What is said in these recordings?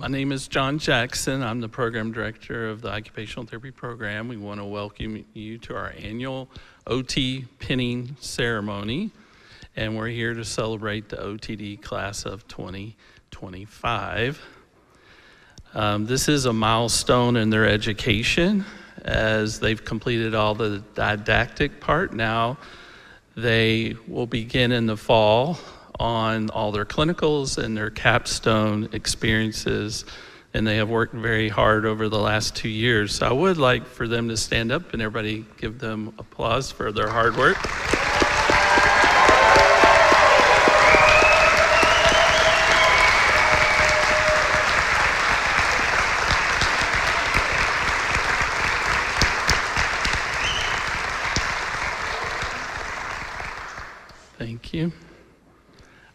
My name is John Jackson. I'm the program director of the Occupational Therapy Program. We want to welcome you to our annual OT pinning ceremony, and we're here to celebrate the OTD class of 2025. This is a milestone in their education as they've completed all the didactic part. Now they will begin in the fall on all their clinicals and their capstone experiences, and they have worked very hard over the last 2 years. So I would like for them to stand up and everybody give them applause for their hard work. Thank you.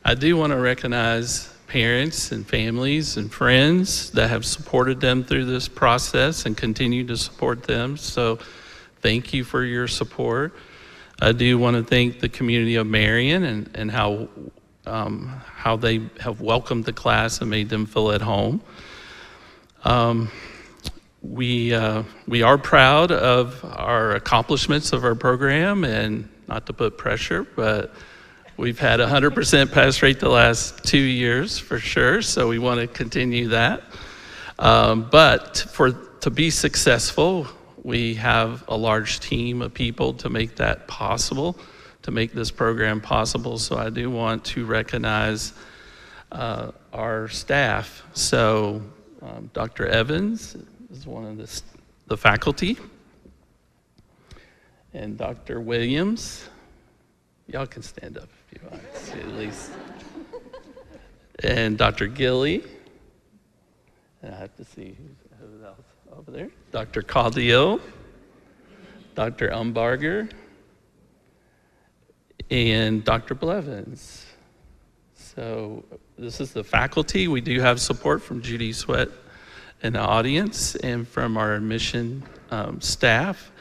I do want to recognize parents and families and friends that have supported them through this process and continue to support them. So thank you for your support. I do want to thank the community of Marion and how they have welcomed the class and made them feel at home. We are proud of our accomplishments of our program, and not to put pressure, but we've had 100% pass rate the last 2 years for sure, so we want to continue that. But to be successful, we have a large team of people to make that possible, to make this program possible. So I do want to recognize our staff. So Dr. Evans is one of the faculty, and Dr. Williams, y'all can stand up if you want, at least. And Dr. Gilly, and I have to see who else over there. Dr. Caudill, Dr. Umbarger, and Dr. Blevins. So this is the faculty. We do have support from Judy Sweat in the audience and from our admission staff.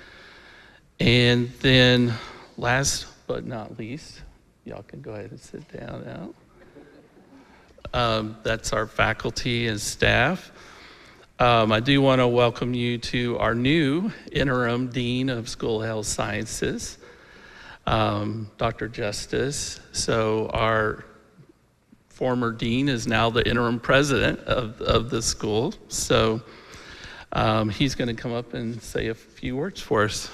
And then last but not least, y'all can go ahead and sit down now. That's our faculty and staff. I do want to welcome you to our new interim Dean of School Health Sciences, Dr. Justice. So our former dean is now the interim president of the school. So he's going to come up and say a few words for us.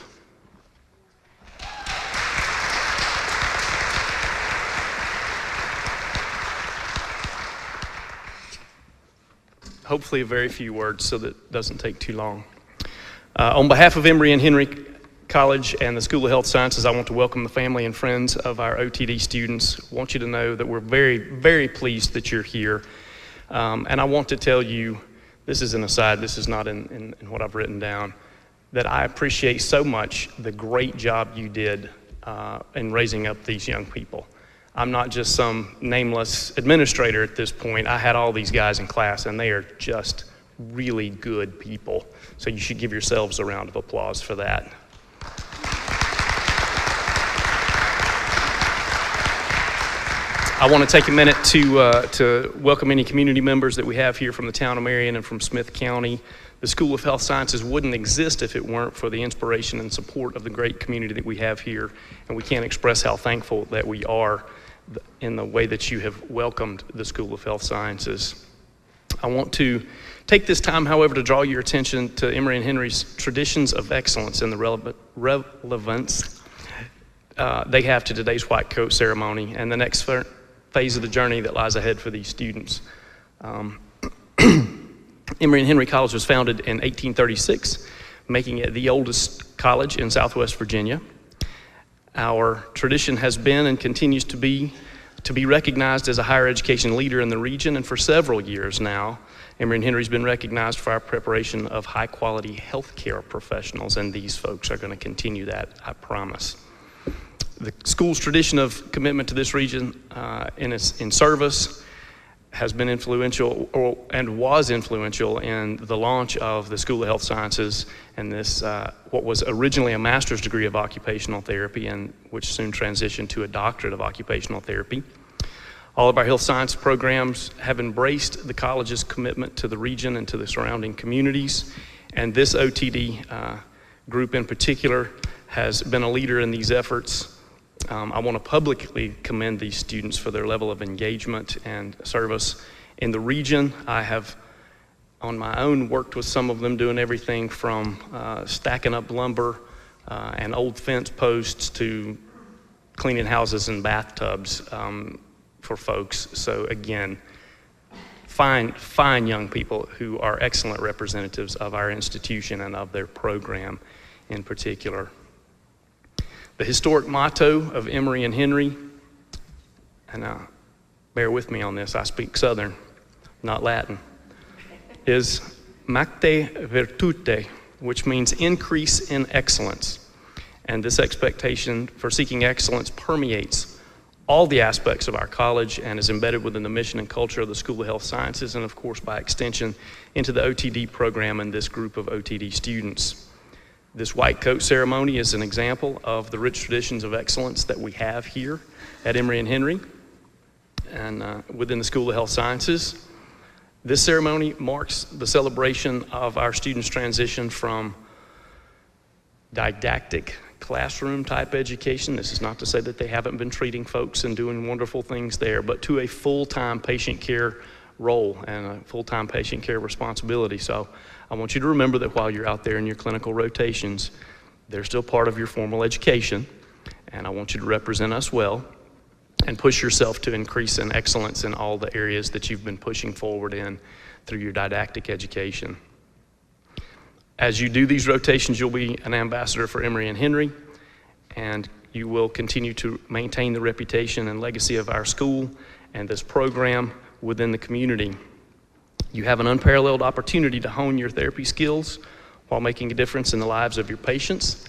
Hopefully very few words so that it doesn't take too long. On behalf of Emory Henry College and the School of Health Sciences, I want to welcome the family and friends of our OTD students. I want you to know that we're very, very pleased that you're here. And I want to tell you, this is an aside, this is not in what I've written down, that I appreciate so much the great job you did in raising up these young people. I'm not just some nameless administrator at this point. I had all these guys in class, and they are just really good people. So you should give yourselves a round of applause for that. I want to take a minute to welcome any community members that we have here from the town of Marion and from Smith County. The School of Health Sciences wouldn't exist if it weren't for the inspiration and support of the great community that we have here, and we can't express how thankful that we are in the way that you have welcomed the School of Health Sciences. I want to take this time, however, to draw your attention to Emory Henry's traditions of excellence and the relevance they have to today's white coat ceremony and the next phase of the journey that lies ahead for these students. Emory Henry College was founded in 1836, making it the oldest college in Southwest Virginia. Our tradition has been and continues to be recognized as a higher education leader in the region, and for several years now, Emory Henry's been recognized for our preparation of high-quality healthcare professionals, and these folks are going to continue that, I promise. The school's tradition of commitment to this region in service has been influential and was influential in the launch of the School of Health Sciences and this, what was originally a master's degree of occupational therapy and which soon transitioned to a doctorate of occupational therapy. All of our health science programs have embraced the college's commitment to the region and to the surrounding communities, and this OTD group in particular has been a leader in these efforts. I want to publicly commend these students for their level of engagement and service in the region. I have, on my own, worked with some of them doing everything from stacking up lumber and old fence posts to cleaning houses and bathtubs for folks. So again, fine young people who are excellent representatives of our institution and of their program in particular. The historic motto of Emory and Henry, and bear with me on this, I speak Southern, not Latin, is Macte Virtute, which means increase in excellence. And this expectation for seeking excellence permeates all the aspects of our college and is embedded within the mission and culture of the School of Health Sciences, and of course by extension into the OTD program and this group of OTD students. This white coat ceremony is an example of the rich traditions of excellence that we have here at Emory and Henry and within the School of Health Sciences. This ceremony marks the celebration of our students' transition from didactic classroom type education. This is not to say that they haven't been treating folks and doing wonderful things there, but to a full-time patient care role and a full-time patient care responsibility. So I want you to remember that while you're out there in your clinical rotations, they're still part of your formal education, and I want you to represent us well and push yourself to increase in excellence in all the areas that you've been pushing forward in through your didactic education. As you do these rotations, you'll be an ambassador for Emory and Henry, and you will continue to maintain the reputation and legacy of our school and this program within the community. You have an unparalleled opportunity to hone your therapy skills while making a difference in the lives of your patients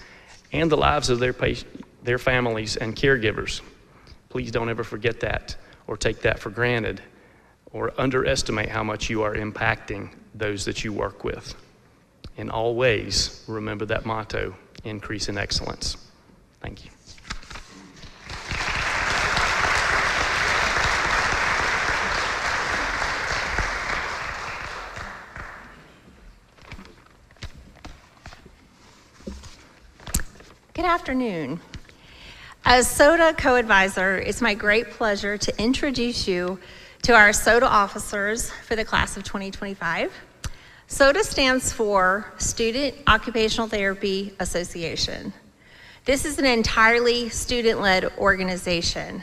and the lives of their families and caregivers. Please don't ever forget that or take that for granted or underestimate how much you are impacting those that you work with. In all ways, remember that motto, increase in excellence. Thank you. Good afternoon. As SOTA co-advisor, it's my great pleasure to introduce you to our SOTA officers for the class of 2025. SOTA stands for Student Occupational Therapy Association. This is an entirely student-led organization.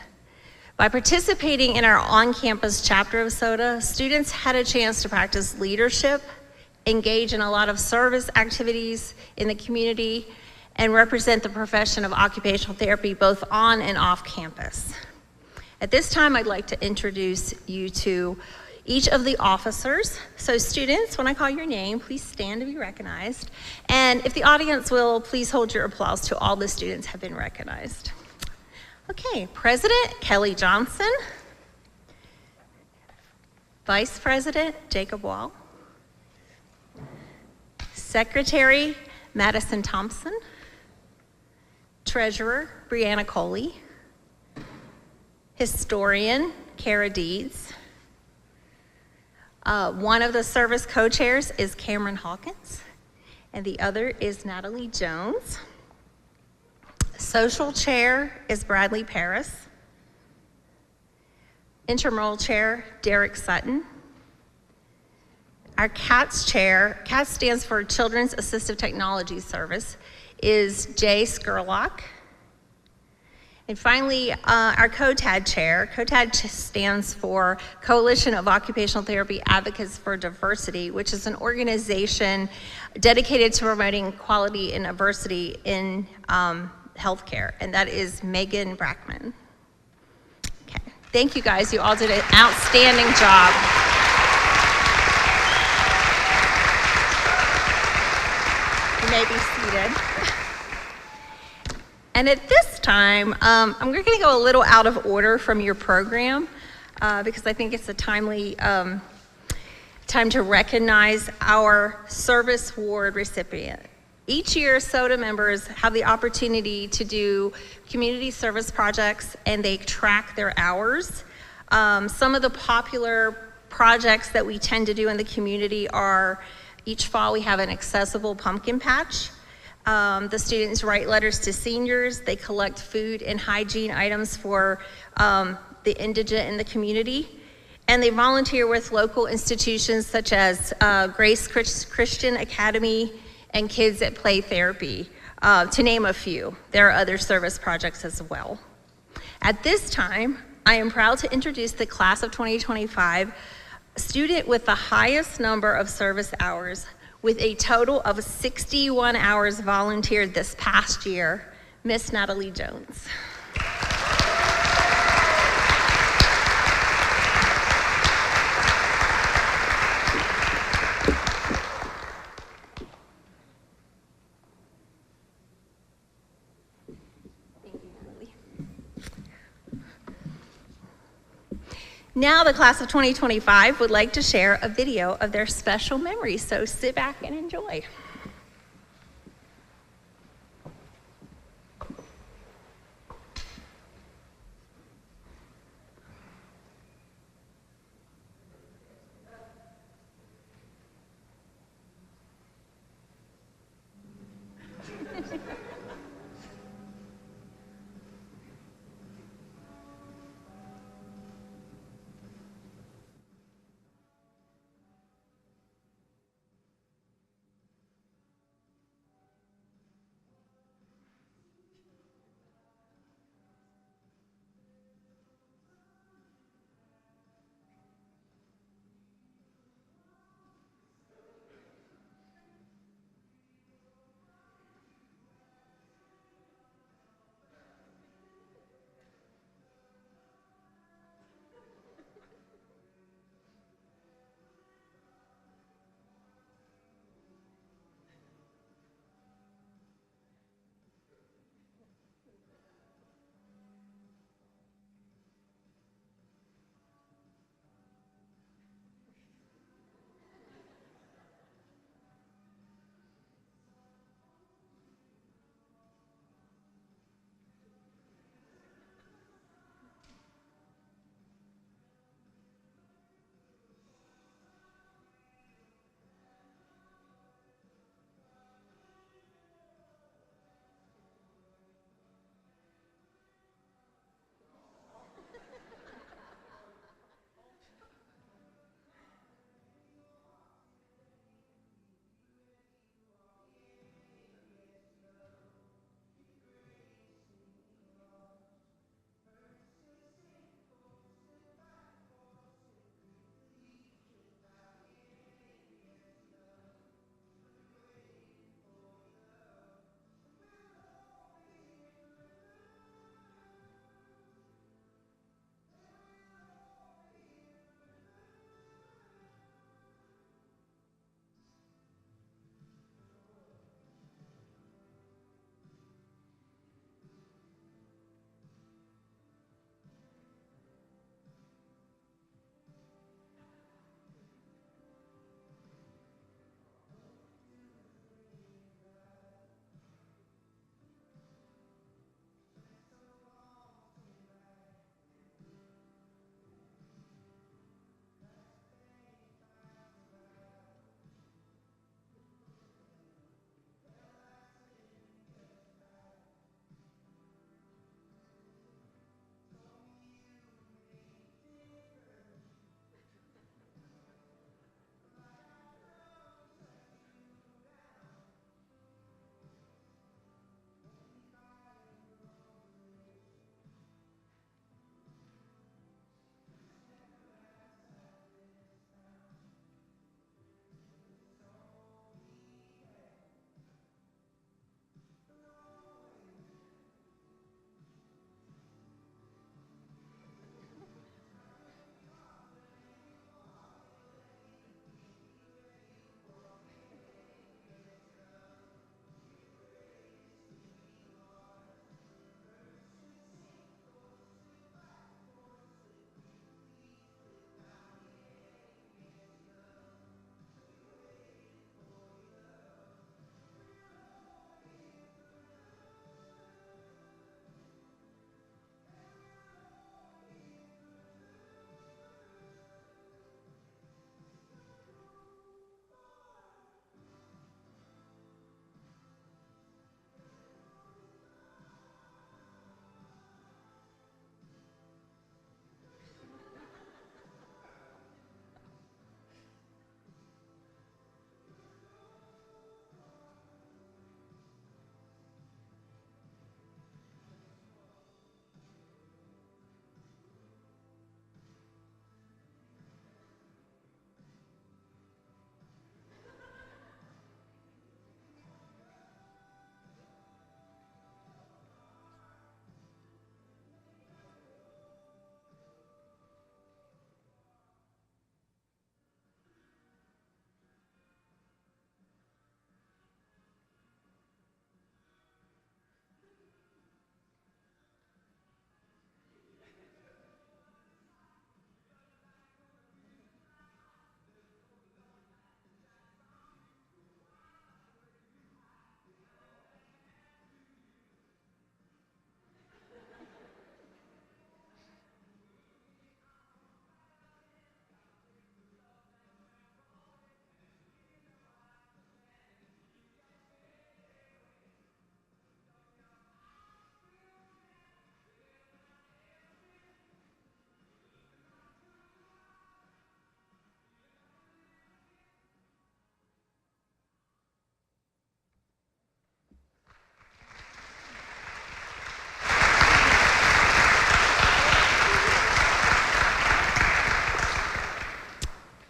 By participating in our on-campus chapter of SOTA, students had a chance to practice leadership, engage in a lot of service activities in the community, and represent the profession of occupational therapy both on and off campus. At this time, I'd like to introduce you to each of the officers. So students, when I call your name, please stand to be recognized. And if the audience will, please hold your applause till all the students have been recognized. Okay, President Kelly Johnson. Vice President Jacob Wall. Secretary Madison Thompson. Treasurer Brianna Coley. Historian Kara Deeds. One of the service co-chairs is Cameron Hawkins, and the other is Natalie Jones. Social chair is Bradley Paris. Intramural chair, Derek Sutton. Our CATS chair, CATS stands for Children's Assistive Technology Service, is Jay Skurlock. And finally, our COTAD chair, COTAD stands for Coalition of Occupational Therapy Advocates for Diversity, which is an organization dedicated to promoting equality and diversity in healthcare, and that is Megan Brackman. Okay, thank you guys, you all did an outstanding job. You may be seated. And at this time, I'm going to go a little out of order from your program because I think it's a timely time to recognize our service award recipient. Each year, SOTA members have the opportunity to do community service projects and they track their hours Some of the popular projects that we tend to do in the community are, each fall we have an accessible pumpkin patch. The students write letters to seniors. They collect food and hygiene items for the indigent in the community. And they volunteer with local institutions such as Grace Christian Academy and Kids at Play Therapy, to name a few. There are other service projects as well. At this time, I am proud to introduce the class of 2025, student with the highest number of service hours, with a total of 61 hours volunteered this past year, Miss Natalie Jones. Now the class of 2025 would like to share a video of their special memories, so sit back and enjoy.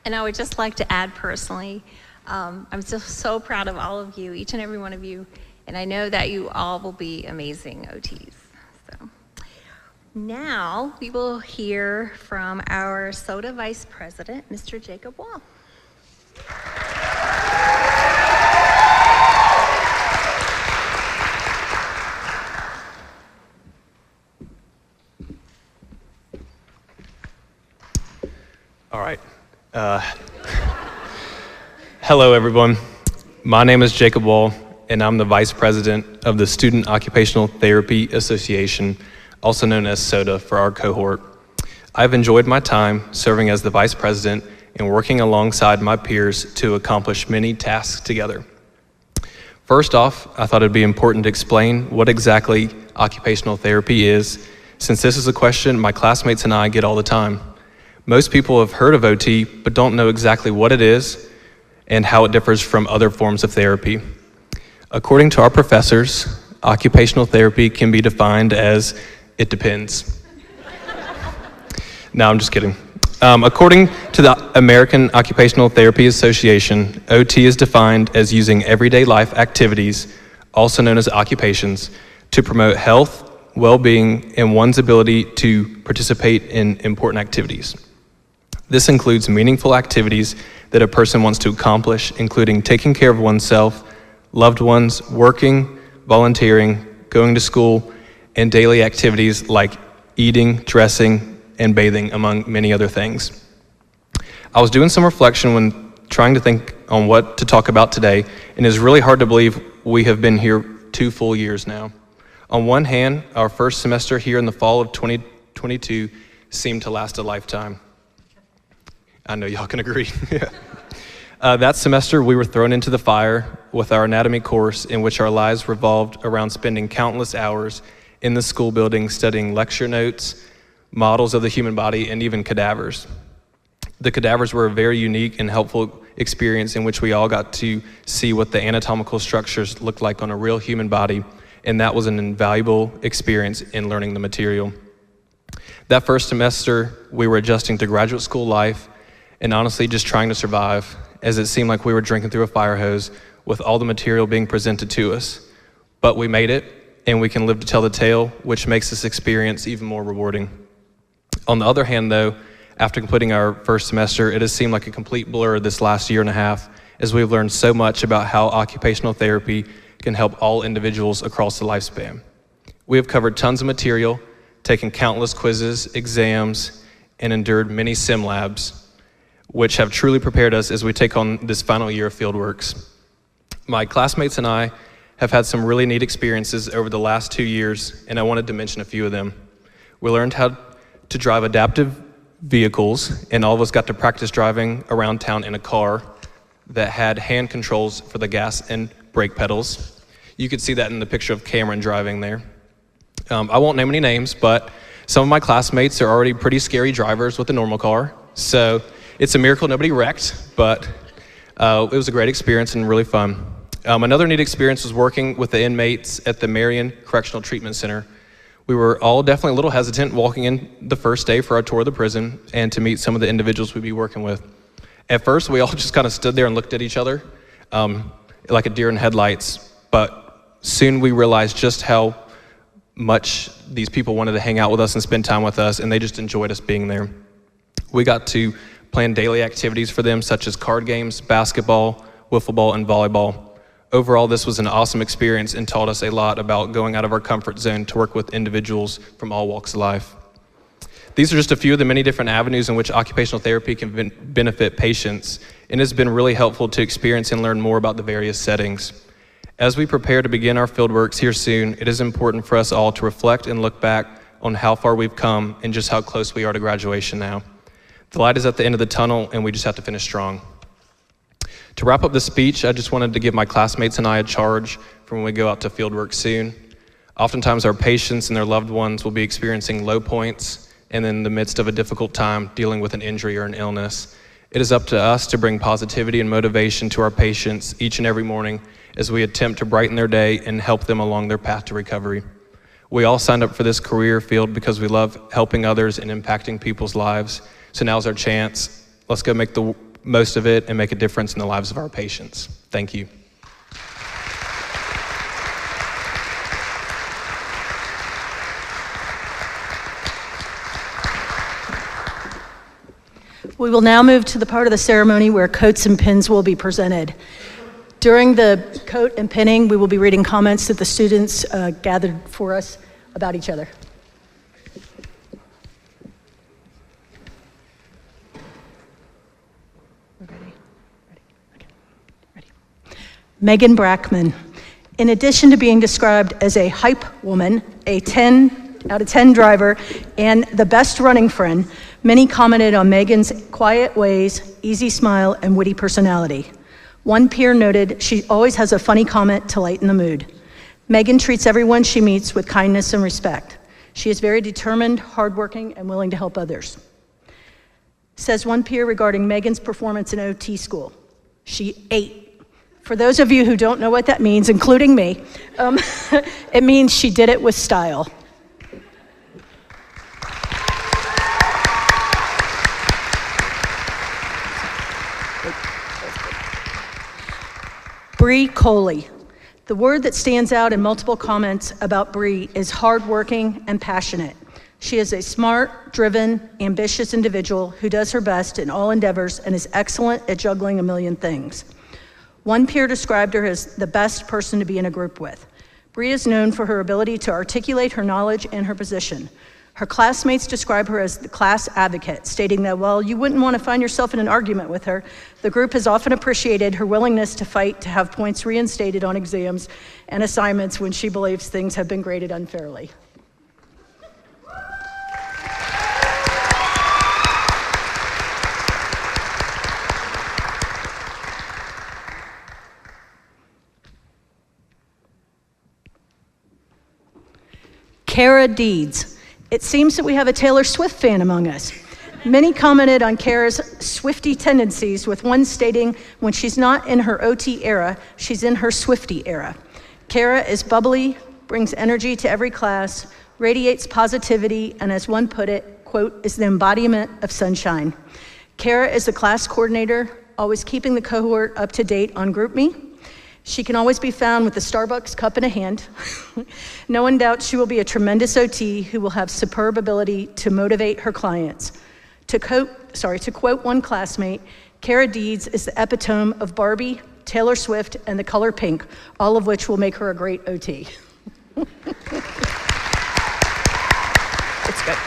And I would just like to add personally, I'm so proud of all of you, each and every one of you, and I know that you all will be amazing OTs. So now we will hear from our SOTA Vice President, Mr. Jacob Wall. All right. Hello, everyone. My name is Jacob Wall, and I'm the Vice President of the Student Occupational Therapy Association, also known as SOTA for our cohort. I've enjoyed my time serving as the Vice President and working alongside my peers to accomplish many tasks together. First off, I thought it'd be important to explain what exactly occupational therapy is, since this is a question my classmates and I get all the time. Most people have heard of OT, but don't know exactly what it is and how it differs from other forms of therapy. According to our professors, occupational therapy can be defined as, it depends. No, I'm just kidding. According to the American Occupational Therapy Association, OT is defined as using everyday life activities, also known as occupations, to promote health, well-being, and one's ability to participate in important activities. This includes meaningful activities that a person wants to accomplish, including taking care of oneself, loved ones, working, volunteering, going to school, and daily activities like eating, dressing, and bathing, among many other things. I was doing some reflection when trying to think on what to talk about today, and it's really hard to believe we have been here 2 full years now. On one hand, our first semester here in the fall of 2022 seemed to last a lifetime. I know y'all can agree. That semester, we were thrown into the fire with our anatomy course, in which our lives revolved around spending countless hours in the school building studying lecture notes, models of the human body, and even cadavers. The cadavers were a very unique and helpful experience in which we all got to see what the anatomical structures looked like on a real human body, and that was an invaluable experience in learning the material. That first semester, we were adjusting to graduate school life and honestly just trying to survive, as it seemed like we were drinking through a fire hose with all the material being presented to us. But we made it, and we can live to tell the tale, which makes this experience even more rewarding. On the other hand, though, after completing our first semester, it has seemed like a complete blur this last year and a half, as we've learned so much about how occupational therapy can help all individuals across the lifespan. We have covered tons of material, taken countless quizzes, exams, and endured many sim labs, which have truly prepared us as we take on this final year of fieldworks. My classmates and I have had some really neat experiences over the last 2 years, and I wanted to mention a few of them. We learned how to drive adaptive vehicles, and all of us got to practice driving around town in a car that had hand controls for the gas and brake pedals. You could see that in the picture of Cameron driving there. I won't name any names, but some of my classmates are already pretty scary drivers with a normal car, so it's a miracle nobody wrecked, but it was a great experience and really fun. Another neat experience was working with the inmates at the Marion Correctional Treatment Center. We were all definitely a little hesitant walking in the first day for our tour of the prison and to meet some of the individuals we'd be working with. At first, we all just kind of stood there and looked at each other like a deer in headlights, but soon we realized just how much these people wanted to hang out with us and spend time with us, and they just enjoyed us being there. We got to plan daily activities for them, such as card games, basketball, wiffle ball, and volleyball. Overall, this was an awesome experience and taught us a lot about going out of our comfort zone to work with individuals from all walks of life. These are just a few of the many different avenues in which occupational therapy can benefit patients, and it's been really helpful to experience and learn more about the various settings. As we prepare to begin our fieldworks here soon, it is important for us all to reflect and look back on how far we've come and just how close we are to graduation now. The light is at the end of the tunnel, and we just have to finish strong. To wrap up the speech, I just wanted to give my classmates and I a charge for when we go out to fieldwork soon. Oftentimes, our patients and their loved ones will be experiencing low points and in the midst of a difficult time dealing with an injury or an illness. It is up to us to bring positivity and motivation to our patients each and every morning as we attempt to brighten their day and help them along their path to recovery. We all signed up for this career field because we love helping others and impacting people's lives. So now's our chance. Let's go make the most of it and make a difference in the lives of our patients. Thank you. We will now move to the part of the ceremony where coats and pins will be presented. During the coat and pinning, we will be reading comments that the students gathered for us about each other. Megan Brackman. In addition to being described as a hype woman, a 10 out of 10 driver, and the best running friend, many commented on Megan's quiet ways, easy smile, and witty personality. One peer noted she always has a funny comment to lighten the mood. Megan treats everyone she meets with kindness and respect. She is very determined, hardworking, and willing to help others. Says one peer regarding Megan's performance in OT school. She ate. For those of you who don't know what that means, including me, it means she did it with style. Bree Coley. The word that stands out in multiple comments about Bree is hardworking and passionate. She is a smart, driven, ambitious individual who does her best in all endeavors and is excellent at juggling a million things. One peer described her as the best person to be in a group with. Bree is known for her ability to articulate her knowledge and her position. Her classmates describe her as the class advocate, stating that while you wouldn't want to find yourself in an argument with her, the group has often appreciated her willingness to fight to have points reinstated on exams and assignments when she believes things have been graded unfairly. Kara Deeds. It seems that we have a Taylor Swift fan among us. Many commented on Kara's Swiftie tendencies, with one stating when she's not in her OT era, she's in her Swiftie era. Kara is bubbly, brings energy to every class, radiates positivity, and as one put it, quote, is the embodiment of sunshine. Kara is the class coordinator, always keeping the cohort up to date on GroupMe. She can always be found with a Starbucks cup in a hand. No one doubts she will be a tremendous OT who will have superb ability to motivate her clients. To quote one classmate, Kara Deeds is the epitome of Barbie, Taylor Swift, and the color pink, all of which will make her a great OT. It's good.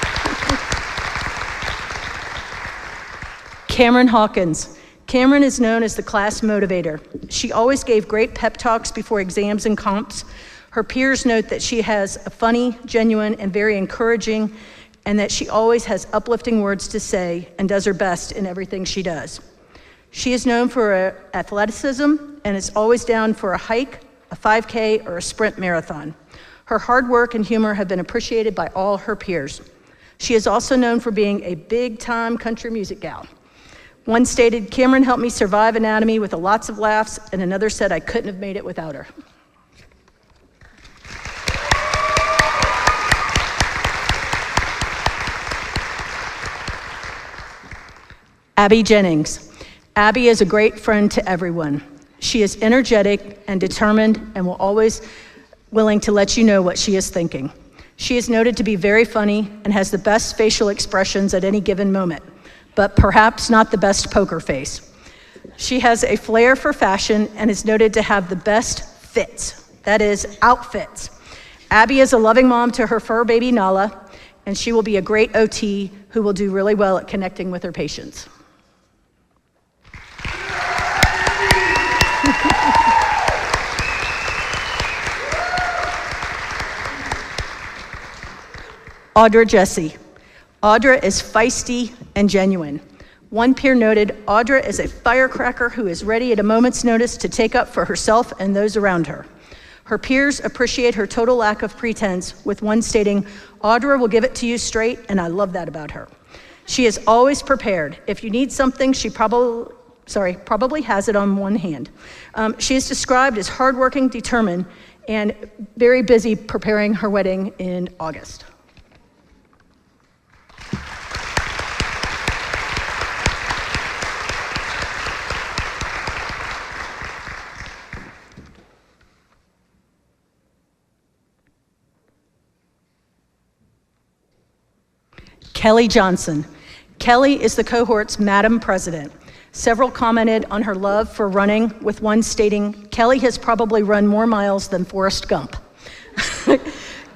Cameron Hawkins. Cameron is known as the class motivator. She always gave great pep talks before exams and comps. Her peers note that she has a funny, genuine, and very encouraging, and that she always has uplifting words to say and does her best in everything she does. She is known for her athleticism and is always down for a hike, a 5K, or a sprint marathon. Her hard work and humor have been appreciated by all her peers. She is also known for being a big-time country music gal. One stated, Cameron helped me survive anatomy with lots of laughs, and another said I couldn't have made it without her. Abby Jennings. Abby is a great friend to everyone. She is energetic and determined and will always willing to let you know what she is thinking. She is noted to be very funny and has the best facial expressions at any given moment, but perhaps not the best poker face. She has a flair for fashion and is noted to have the best fits, that is, outfits. Abby is a loving mom to her fur baby Nala, and she will be a great OT who will do really well at connecting with her patients. Audra Jesse. Audra is feisty and genuine. One peer noted, Audra is a firecracker who is ready at a moment's notice to take up for herself and those around her. Her peers appreciate her total lack of pretense, with one stating, Audra will give it to you straight, and I love that about her. She is always prepared. If you need something, she probably has it on one hand. She is described as hardworking, determined, and very busy preparing her wedding in August. Kelly Johnson. Kelly is the cohort's Madam President. Several commented on her love for running, with one stating, "Kelly has probably run more miles than Forrest Gump."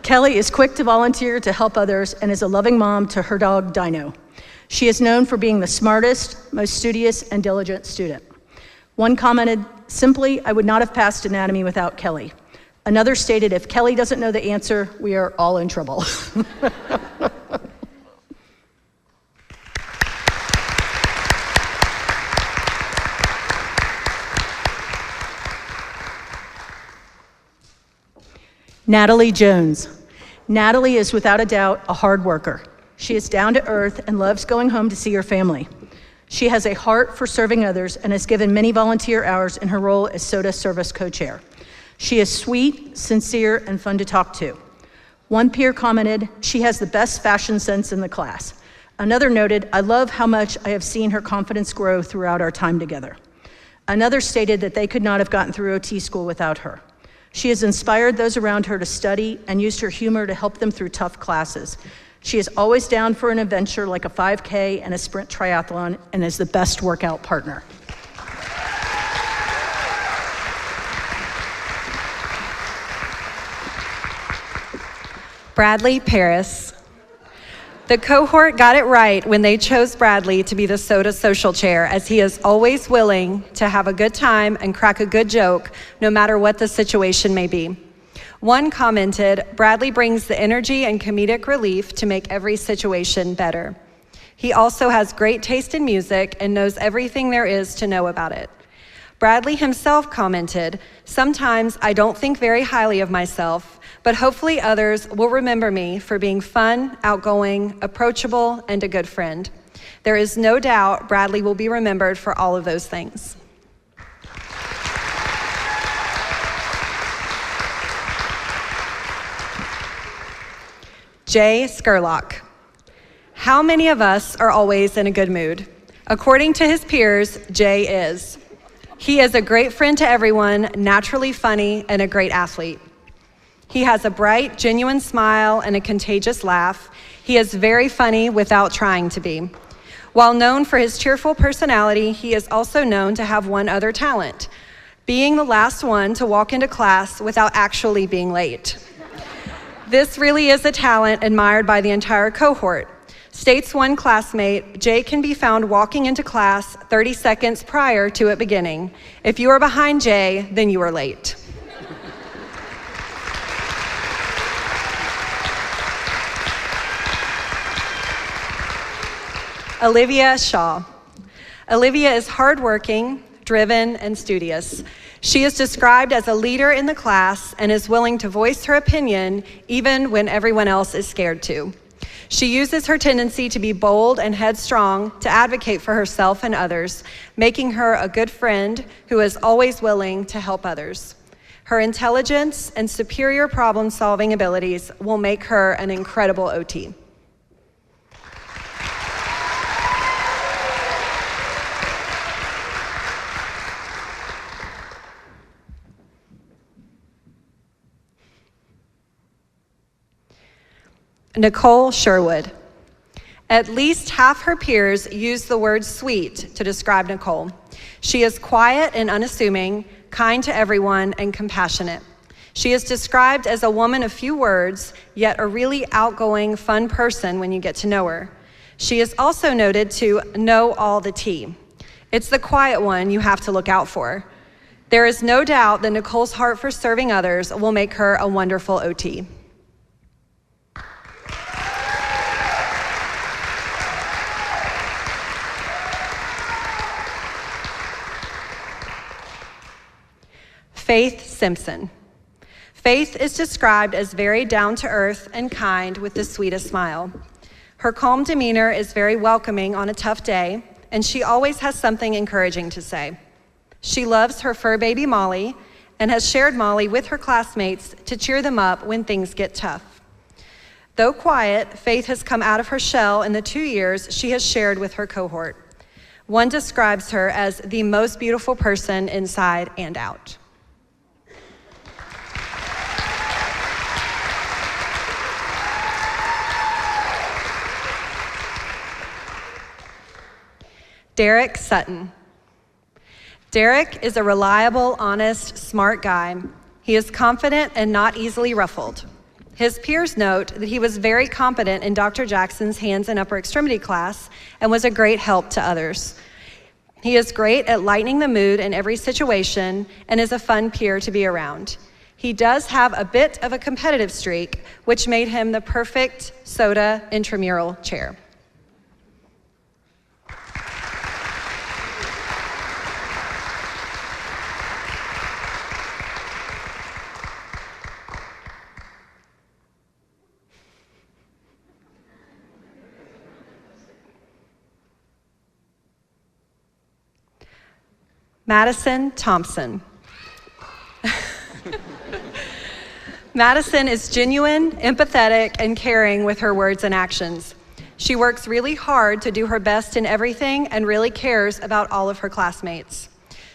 Kelly is quick to volunteer to help others and is a loving mom to her dog, Dino. She is known for being the smartest, most studious, and diligent student. One commented, "Simply, I would not have passed anatomy without Kelly." Another stated, "If Kelly doesn't know the answer, we are all in trouble." Natalie Jones. Natalie is without a doubt a hard worker. She is down to earth and loves going home to see her family. She has a heart for serving others and has given many volunteer hours in her role as SOTA Service Co-Chair. She is sweet, sincere, and fun to talk to. One peer commented, "She has the best fashion sense in the class." Another noted, "I love how much I have seen her confidence grow throughout our time together." Another stated that they could not have gotten through OT school without her. She has inspired those around her to study and used her humor to help them through tough classes. She is always down for an adventure like a 5K and a sprint triathlon and is the best workout partner. Bradley Paris. The cohort got it right when they chose Bradley to be the SOTA social chair, as he is always willing to have a good time and crack a good joke, no matter what the situation may be. One commented, "Bradley brings the energy and comedic relief to make every situation better." He also has great taste in music and knows everything there is to know about it. Bradley himself commented, "Sometimes I don't think very highly of myself, but hopefully others will remember me for being fun, outgoing, approachable, and a good friend. There is no doubt Bradley will be remembered for all of those things." Jay Skurlock. How many of us are always in a good mood? According to his peers, Jay is. He is a great friend to everyone, naturally funny, and a great athlete. He has a bright, genuine smile and a contagious laugh. He is very funny without trying to be. While known for his cheerful personality, he is also known to have one other talent, being the last one to walk into class without actually being late. This really is a talent admired by the entire cohort. States one classmate, Jay can be found walking into class 30 seconds prior to it beginning. If you are behind Jay, then you are late. Olivia Shaw. Olivia is hardworking, driven, and studious. She is described as a leader in the class and is willing to voice her opinion even when everyone else is scared to. She uses her tendency to be bold and headstrong to advocate for herself and others, making her a good friend who is always willing to help others. Her intelligence and superior problem-solving abilities will make her an incredible OT. Nicole Sherwood. At least half her peers use the word sweet to describe Nicole. She is quiet and unassuming, kind to everyone, and compassionate. She is described as a woman of few words, yet a really outgoing, fun person when you get to know her. She is also noted to know all the tea. It's the quiet one you have to look out for. There is no doubt that Nicole's heart for serving others will make her a wonderful OT. Faith Simpson. Faith is described as very down-to-earth and kind with the sweetest smile. Her calm demeanor is very welcoming on a tough day, and she always has something encouraging to say. She loves her fur baby Molly and has shared Molly with her classmates to cheer them up when things get tough. Though quiet, Faith has come out of her shell in the 2 years she has shared with her cohort. One describes her as the most beautiful person inside and out. Derek Sutton. Derek is a reliable, honest, smart guy. He is confident and not easily ruffled. His peers note that he was very competent in Dr. Jackson's hands and upper extremity class and was a great help to others. He is great at lightening the mood in every situation and is a fun peer to be around. He does have a bit of a competitive streak, which made him the perfect soda intramural chair. Madison Thompson. Madison is genuine, empathetic, and caring with her words and actions. She works really hard to do her best in everything and really cares about all of her classmates.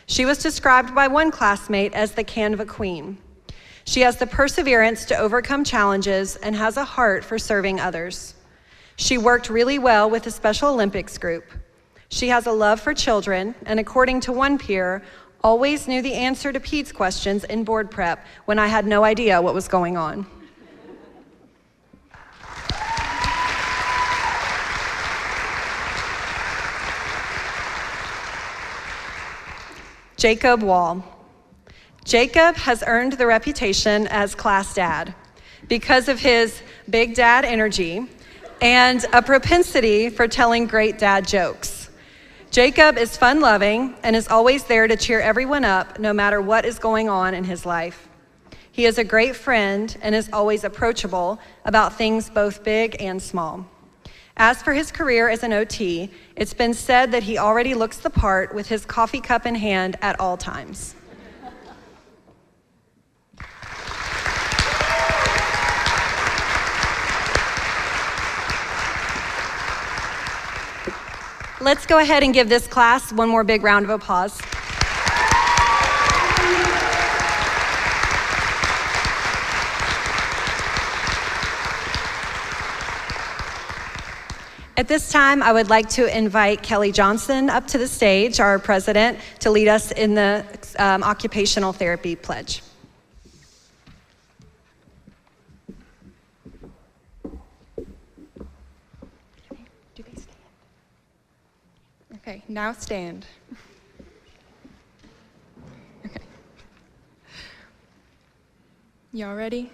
She was described by one classmate as the Canva Queen. She has the perseverance to overcome challenges and has a heart for serving others. She worked really well with the Special Olympics group. She has a love for children, and according to one peer, always knew the answer to PEDS questions in board prep when I had no idea what was going on. Jacob Wall. Jacob has earned the reputation as class dad because of his big dad energy and a propensity for telling great dad jokes. Jacob is fun-loving and is always there to cheer everyone up no matter what is going on in his life. He is a great friend and is always approachable about things both big and small. As for his career as an OT, it's been said that he already looks the part with his coffee cup in hand at all times. Let's go ahead and give this class one more big round of applause. At this time, I would like to invite Kelly Johnson up to the stage, our president, to lead us in the Occupational Therapy Pledge. Okay, now stand. Okay. Y'all ready?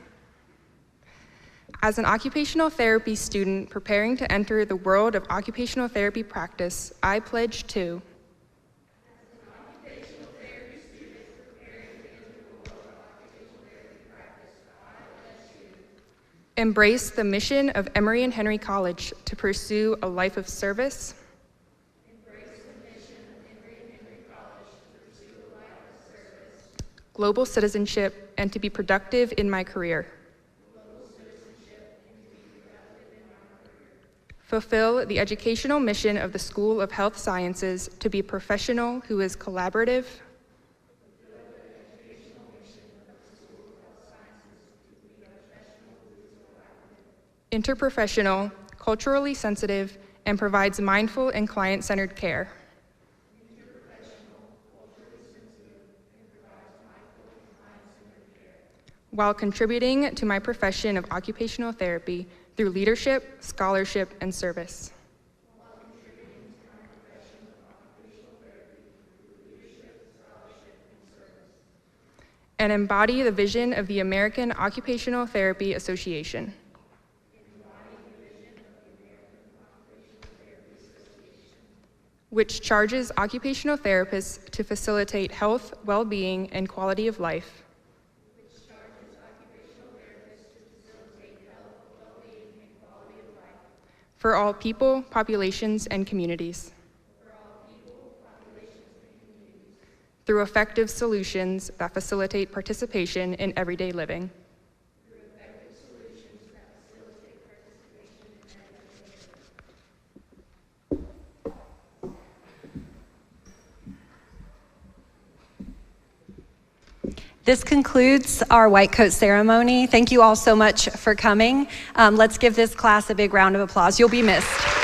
As an occupational therapy student preparing to enter the world of occupational therapy practice, I pledge to embrace the mission of Emory Henry College to pursue a life of service, global citizenship, and to be productive in my career. Fulfill the educational mission of the School of Health Sciences to be a professional who is collaborative, interprofessional, culturally sensitive, and provides mindful and client-centered care. While contributing to my profession of occupational therapy through leadership, scholarship, and service. And embody the vision of the American Occupational Therapy Association. Which charges occupational therapists to facilitate health, well-being, and quality of life. For all people, populations, and communities. Through effective solutions that facilitate participation in everyday living. This concludes our white coat ceremony. Thank you all so much for coming. Let's give this class a big round of applause. You'll be missed.